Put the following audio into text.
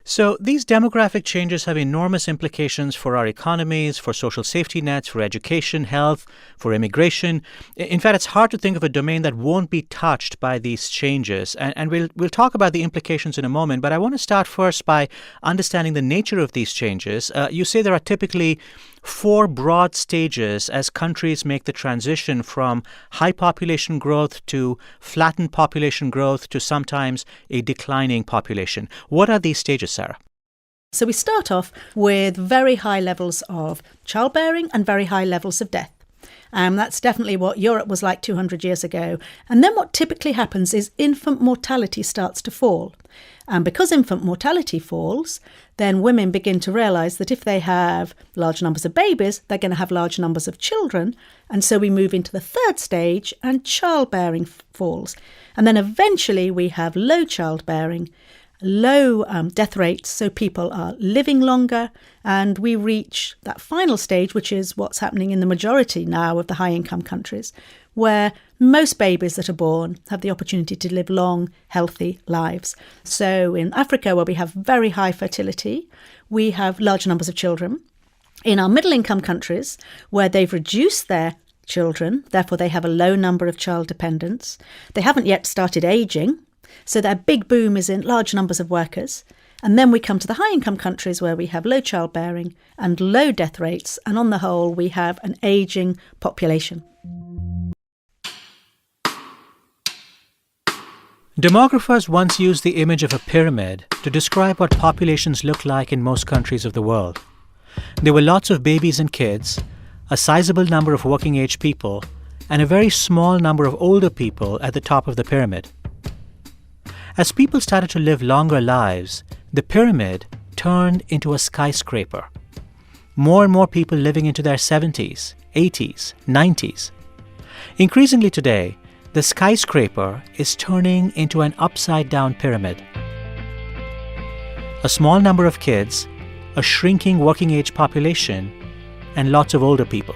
So these demographic changes have enormous implications for our economies, for social safety nets, for education, health, for immigration. In fact, it's hard to think of a domain that won't be touched by these changes. And we'll talk about the implications in a moment, but I want to start first by understanding the nature of these changes. You say there are typically four broad stages as countries make the transition from high population growth to flattened population growth to sometimes a declining population. What are these stages, Sarah? So we start off with very high levels of childbearing and very high levels of death. That's definitely what Europe was like 200 years ago. And then what typically happens is infant mortality starts to fall. And because infant mortality falls, then women begin to realise that if they have large numbers of babies, they're going to have large numbers of children. And so we move into the third stage and childbearing falls. And then eventually we have low childbearing, low death rates, so people are living longer, and we reach that final stage, which is what's happening in the majority now of the high-income countries, where most babies that are born have the opportunity to live long, healthy lives. So in Africa, where we have very high fertility, we have large numbers of children. In our middle-income countries, where they've reduced their children, therefore they have a low number of child dependents, they haven't yet started ageing, so their big boom is in large numbers of workers. And then we come to the high-income countries where we have low childbearing and low death rates. And on the whole, we have an ageing population. Demographers once used the image of a pyramid to describe what populations look like in most countries of the world. There were lots of babies and kids, a sizable number of working-age people, and a very small number of older people at the top of the pyramid. As people started to live longer lives, the pyramid turned into a skyscraper. More and more people living into their 70s, 80s, 90s. Increasingly today, the skyscraper is turning into an upside-down pyramid. A small number of kids, a shrinking working-age population, and lots of older people.